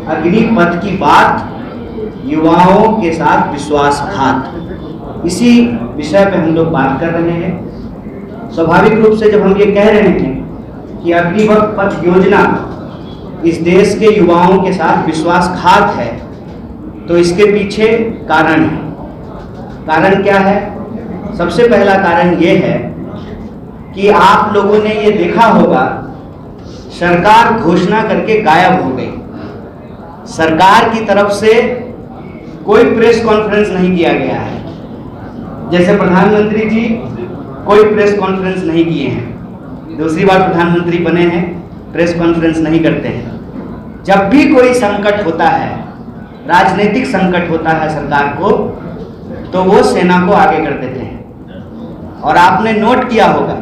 अग्निपथ की बात, युवाओं के साथ विश्वासघात, इसी विषय पे हम लोग बात कर रहे हैं। स्वाभाविक रूप से जब हम ये कह रहे हैं कि अग्निपथ योजना इस देश के युवाओं के साथ विश्वासघात है, तो इसके पीछे कारण है। कारण क्या है? सबसे पहला कारण ये है कि आप लोगों ने ये देखा होगा, सरकार घोषणा करके गायब हो गई। सरकार की तरफ से कोई प्रेस कॉन्फ्रेंस नहीं किया गया है। जैसे प्रधानमंत्री जी कोई प्रेस कॉन्फ्रेंस नहीं किए हैं, दूसरी बार प्रधानमंत्री बने हैं, प्रेस कॉन्फ्रेंस नहीं करते हैं। जब भी कोई संकट होता है, राजनीतिक संकट होता है सरकार को, तो वो सेना को आगे कर देते हैं। और आपने नोट किया होगा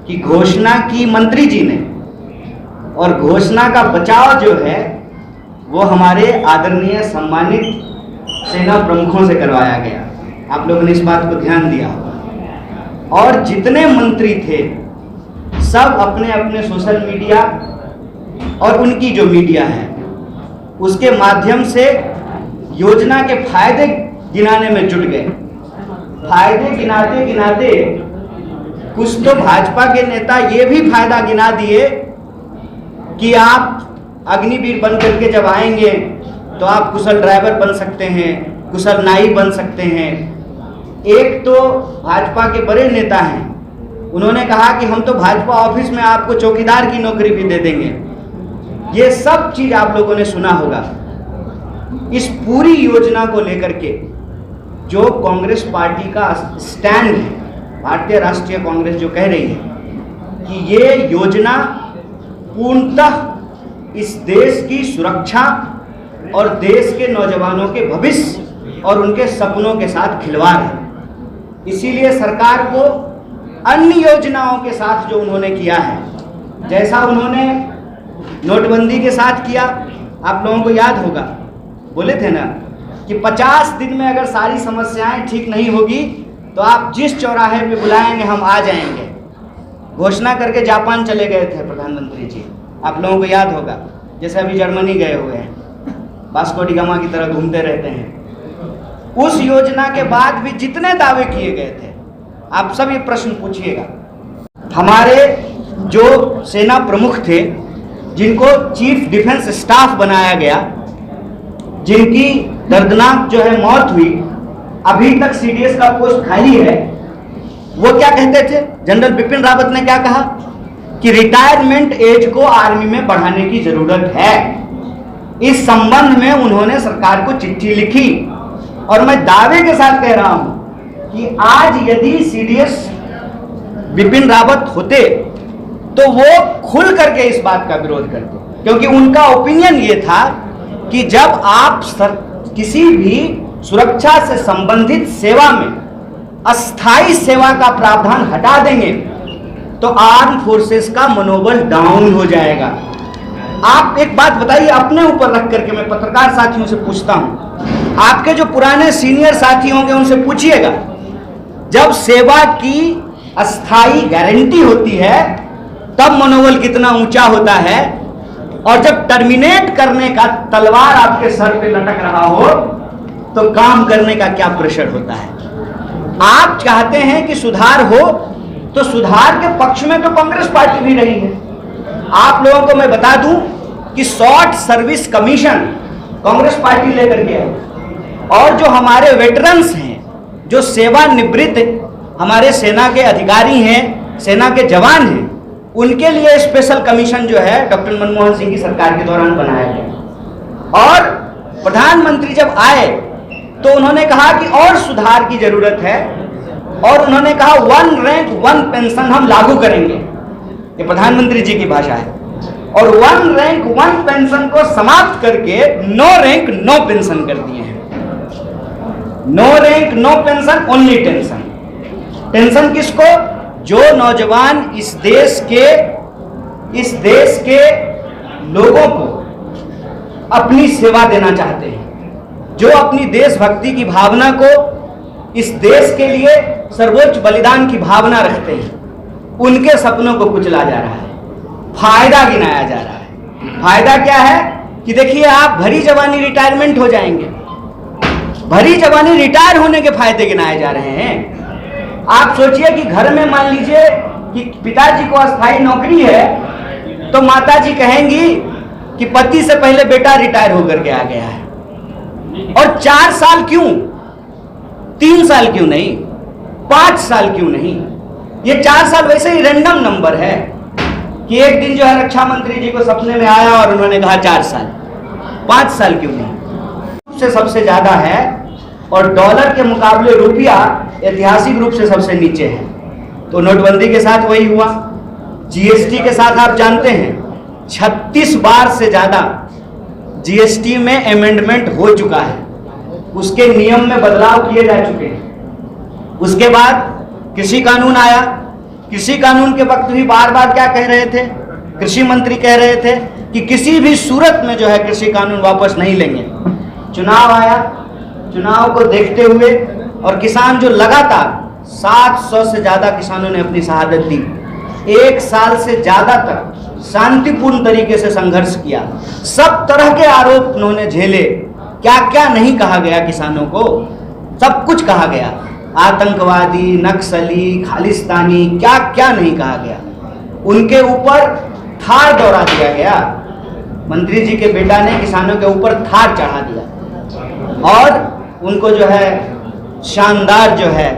कि घोषणा की मंत्री जी ने, और घोषणा का बचाव जो है वो हमारे आदरणीय सम्मानित सेना प्रमुखों से करवाया गया। आप लोगों ने इस बात को ध्यान दिया होगा। और जितने मंत्री थे सब अपने अपने सोशल मीडिया और उनकी जो मीडिया है उसके माध्यम से योजना के फायदे गिनाने में जुट गए। फायदे गिनाते गिनाते कुछ तो भाजपा के नेता ये भी फायदा गिना दिए कि आप अग्निवीर बन करके जब आएंगे तो आप कुशल ड्राइवर बन सकते हैं, कुशल नाई बन सकते हैं। एक तो भाजपा के बड़े नेता हैं, उन्होंने कहा कि हम तो भाजपा ऑफिस में आपको चौकीदार की नौकरी भी दे देंगे। ये सब चीज आप लोगों ने सुना होगा। इस पूरी योजना को लेकर के जो कांग्रेस पार्टी का स्टैंड है, भारतीय राष्ट्रीय कांग्रेस जो कह रही है कि ये योजना पूर्णतः इस देश की सुरक्षा और देश के नौजवानों के भविष्य और उनके सपनों के साथ खिलवाड़ है। इसीलिए सरकार को अन्य योजनाओं के साथ जो उन्होंने किया है, जैसा उन्होंने नोटबंदी के साथ किया, आप लोगों को याद होगा, बोले थे ना कि 50 दिन में अगर सारी समस्याएं ठीक नहीं होगी तो आप जिस चौराहे पे बुलाएंगे हम आ जाएंगे। घोषणा करके जापान चले गए थे प्रधानमंत्री जी, आप लोगों को याद होगा। जैसे अभी जर्मनी गए हुए हैं, वास्को डी गामा की तरह घूमते रहते हैं। उस योजना के बाद भी जितने दावे किए गए थे, आप सब ये प्रश्न पूछिएगा। हमारे जो सेना प्रमुख थे, जिनको चीफ डिफेंस स्टाफ बनाया गया, जिनकी दर्दनाक जो है मौत हुई, अभी तक सीडीएस का पोस्ट खाली है, वो क्या कहते थे? जनरल बिपिन रावत ने क्या कहा कि रिटायरमेंट एज को आर्मी में बढ़ाने की जरूरत है। इस संबंध में उन्होंने सरकार को चिट्ठी लिखी और मैं दावे के साथ कह रहा हूं कि आज यदि सीडीएस बिपिन रावत होते तो वो खुल करके इस बात का विरोध करते, क्योंकि उनका ओपिनियन ये था कि जब आप किसी भी सुरक्षा से संबंधित सेवा में अस्थाई सेवा का प्रावधान हटा देंगे तो आर्म फोर्सेस का मनोबल डाउन हो जाएगा। आप एक बात बताइए, अपने ऊपर रख करके मैं पत्रकार साथियों से पूछता हूं, आपके जो पुराने सीनियर साथी होंगे उनसे पूछिएगा, जब सेवा की अस्थाई गारंटी होती है तब मनोबल कितना ऊंचा होता है, और जब टर्मिनेट करने का तलवार आपके सर पे लटक रहा हो तो काम करने का क्या प्रेशर होता है। आप चाहते हैं कि सुधार हो, तो सुधार के पक्ष में तो कांग्रेस पार्टी भी रही है। आप लोगों को मैं बता दूं कि short service commission Congress party लेकर के आई, और जो हमारे वेटरन्स हैं, जो सेवानिवृत्त हमारे सेना के अधिकारी हैं, सेना के जवान हैं, उनके लिए स्पेशल कमीशन जो है डॉक्टर मनमोहन सिंह की सरकार के दौरान बनाया गया। और प्रधानमंत्री जब आए तो उन्होंने कहा कि और सुधार की जरूरत है, और उन्होंने कहा 1 रैंक 1 पेंशन हम लागू करेंगे। ये प्रधानमंत्री जी की भाषा है। और 1 रैंक 1 पेंशन को समाप्त करके 9 रैंक 9 पेंशन कर दिए हैं। 9 rank 9 pension, only tension. Tension किसको? जो नौजवान इस देश के लोगों को अपनी सेवा देना चाहते हैं, जो अपनी देशभक्ति की भावना को, इस देश के लिए सर्वोच्च बलिदान की भावना रखते हैं, उनके सपनों को कुचला जा रहा है, फायदा गिनाया जा रहा है। फायदा क्या है कि देखिए आप भरी जवानी रिटायरमेंट हो जाएंगे। भरी जवानी रिटायर होने के फायदे गिनाए जा रहे हैं। आप सोचिए कि घर में मान लीजिए कि पिताजी को अस्थायी नौकरी है तो माताजी कहेंगी कि पति से पहले बेटा रिटायर होकर के आ गया है। और 4 साल क्यों, 3 साल क्यों नहीं, 5 साल क्यों नहीं? ये 4 साल वैसे ही रैंडम नंबर है कि एक दिन जो है रक्षा मंत्री जी को सपने में आया और उन्होंने कहा 4 साल, 5 साल क्यों नहीं? से सबसे ज्यादा है और डॉलर के मुकाबले रुपया ऐतिहासिक रूप से सबसे नीचे है। तो नोटबंदी के साथ वही हुआ। जीएसटी के साथ आप जानते हैं 36 बार से ज्यादा जीएसटी में अमेंडमेंट हो चुका है, उसके नियम में बदलाव किए जा चुके हैं। उसके बाद कृषि कानून आया। कृषि कानून के वक्त भी बार बार क्या कह रहे थे, कृषि मंत्री कह रहे थे कि किसी भी सूरत में जो है कृषि कानून वापस नहीं लेंगे। चुनाव आया, चुनाव को देखते हुए और किसान जो लगातार 700 से ज्यादा किसानों ने अपनी शहादत दी, 1 साल से ज्यादा तक शांतिपूर्ण तरीके से संघर्ष किया, सब तरह के आरोप उन्होंने झेले। क्या क्या नहीं कहा गया किसानों को, सब कुछ कहा गया। आतंकवादी, नक्सली, खालिस्तानी, क्या क्या नहीं कहा गया। उनके ऊपर थार दौड़ा दिया गया। मंत्री जी के बेटा ने किसानों के ऊपर थार चढ़ा दिया और उनको जो है शानदार जो है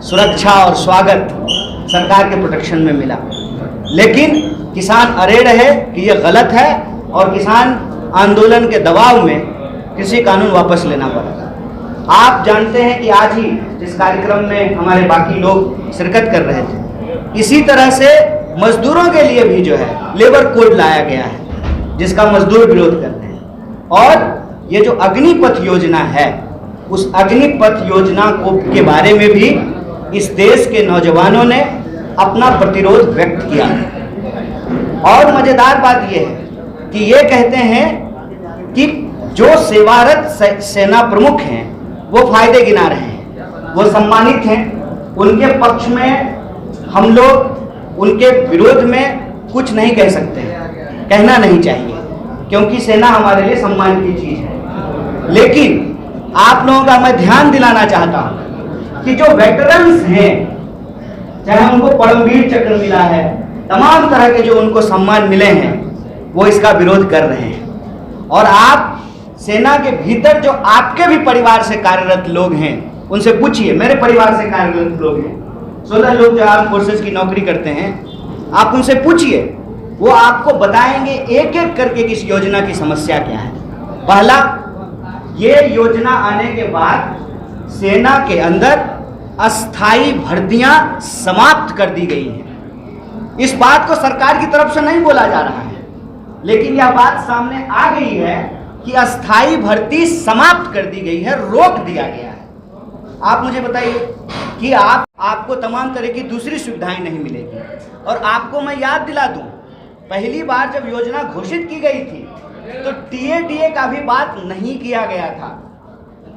सुरक्षा और स्वागत सरकार के प्रोटेक्शन में मिला। लेकिन किसान अड़े रहे कि ये गलत है और किसान आंदोलन के दबाव में कृषि कानून वापस लेना पड़ा। आप जानते हैं कि आज ही जिस कार्यक्रम में हमारे बाकी लोग शिरकत कर रहे थे, इसी तरह से मजदूरों के लिए भी जो है लेबर कोड लाया गया है, जिसका मजदूर विरोध करते हैं। और ये जो अग्निपथ योजना है, उस अग्निपथ योजना के बारे में भी इस देश के नौजवानों ने अपना प्रतिरोध व्यक्त किया। और मजेदार बात यह है कि ये कहते हैं कि जो सेवारत सेना प्रमुख हैं वो फायदे गिना रहे हैं, वो सम्मानित हैं। उनके पक्ष में हम लोग उनके विरोध में कुछ नहीं कह सकते, कहना नहीं चाहिए, क्योंकि सेना हमारे लिए सम्मान की चीज है। लेकिन आप लोगों का मैं ध्यान दिलाना चाहता हूं कि जो वेटरन्स हैं, चाहे उनको परमवीर चक्र मिला है, तमाम तरह के जो उनको सम्मान मिले हैं, वो इसका विरोध कर रहे हैं। और आप सेना के भीतर जो आपके भी परिवार से कार्यरत लोग हैं, उनसे पूछिए। मेरे परिवार से कार्यरत लोग हैं, 16 लोग जो आर्म फोर्सेस की नौकरी करते हैं, आप उनसे पूछिए, वो आपको बताएंगे एक एक करके कि इस योजना की समस्या क्या है। पहला, ये योजना आने के बाद सेना के अंदर अस्थाई भर्तियां समाप्त कर दी गई हैं। इस बात को सरकार की तरफ से नहीं बोला जा रहा है, लेकिन यह बात सामने आ गई है कि अस्थाई भर्ती समाप्त कर दी गई है, रोक दिया गया है। आप मुझे बताइए कि आपको तमाम तरह की दूसरी सुविधाएं नहीं मिलेगी। और आपको मैं याद दिला दूं, पहली बार जब योजना घोषित की गई थी तो टीए का भी बात नहीं किया गया था।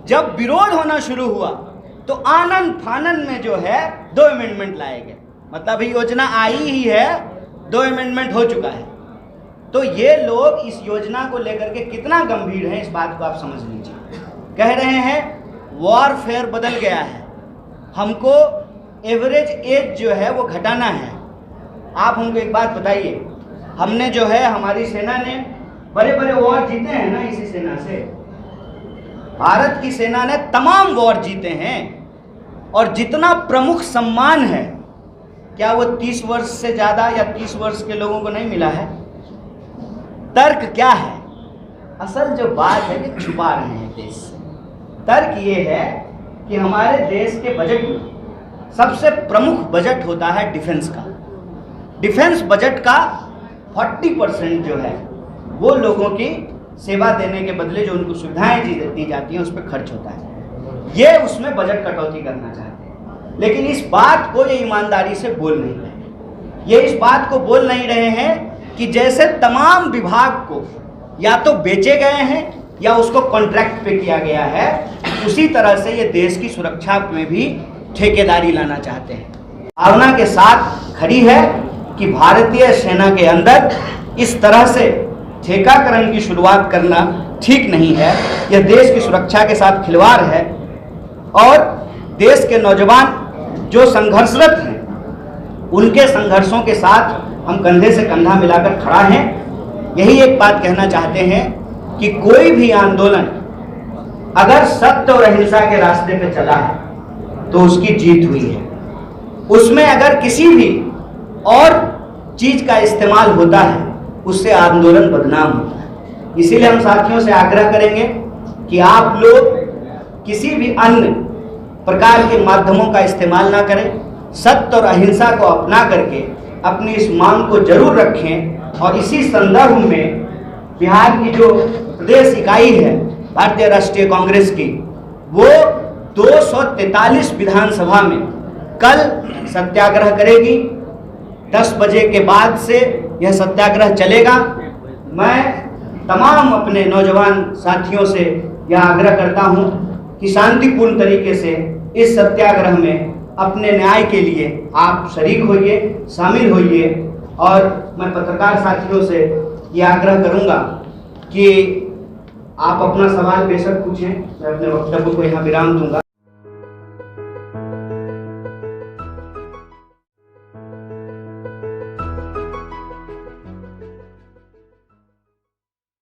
जब विरोध होना शुरू हुआ तो आनन फानन में जो है 2 अमेंडमेंट लाए गए। मतलब योजना आई ही है, 2 अमेंडमेंट हो चुका है। तो ये लोग इस योजना को लेकर के कितना गंभीर हैं, इस बात को आप समझ लीजिए। कह रहे हैं वॉरफेयर बदल गया है, हमको एवरेज एज जो है वो घटाना है। आप हमको एक बात बताइए, हमने जो है हमारी सेना ने बड़े बड़े वॉर जीते हैं ना, इसी सेना से। भारत की सेना ने तमाम वॉर जीते हैं और जितना प्रमुख सम्मान है, क्या वो 30 वर्ष से ज़्यादा या 30 वर्ष के लोगों को नहीं मिला है? तर्क क्या है? असल जो बात है ये छुपा रहे हैं देश से। तर्क ये है कि हमारे देश के बजट में सबसे प्रमुख बजट होता है डिफेंस का। डिफेंस बजट का 40% जो है वो लोगों की सेवा देने के बदले जो उनको सुविधाएं दी जाती हैं उस पर खर्च होता है। ये उसमें बजट कटौती करना चाहते हैं, लेकिन इस बात को ये ईमानदारी से बोल नहीं रहे। ये इस बात को बोल नहीं रहे हैं कि जैसे तमाम विभाग को या तो बेचे गए हैं या उसको कॉन्ट्रैक्ट पे किया गया है, उसी तरह से ये देश की सुरक्षा में भी ठेकेदारी लाना चाहते हैं। भावना के साथ खड़ी है कि भारतीय सेना के अंदर इस तरह से ठेकाकरण की शुरुआत करना ठीक नहीं है। यह देश की सुरक्षा के साथ खिलवाड़ है और देश के नौजवान जो संघर्षरत हैं उनके संघर्षों के साथ हम कंधे से कंधा मिलाकर खड़ा हैं। यही एक बात कहना चाहते हैं कि कोई भी आंदोलन अगर सत्य और अहिंसा के रास्ते पे चला है तो उसकी जीत हुई है। उसमें अगर किसी भी और चीज का इस्तेमाल होता है उससे आंदोलन बदनाम होता है। इसीलिए हम साथियों से आग्रह करेंगे कि आप लोग किसी भी अन्य प्रकार के माध्यमों का इस्तेमाल ना करें, सत्य और अहिंसा को अपना करके अपनी इस मांग को जरूर रखें। और इसी संदर्भ में बिहार की जो प्रदेश इकाई है भारतीय राष्ट्रीय कांग्रेस की, वो 243 विधानसभा में कल सत्याग्रह करेगी। 10 बजे के बाद से यह सत्याग्रह चलेगा। मैं तमाम अपने नौजवान साथियों से यह आग्रह करता हूं कि शांतिपूर्ण तरीके से इस सत्याग्रह में अपने न्याय के लिए आप शरीक होइए, शामिल होइए। और मैं पत्रकार साथियों से ये आग्रह करूंगा कि आप अपना सवाल बेशक पूछें, मैं अपने वक्तव्य को यहाँ विराम दूंगा।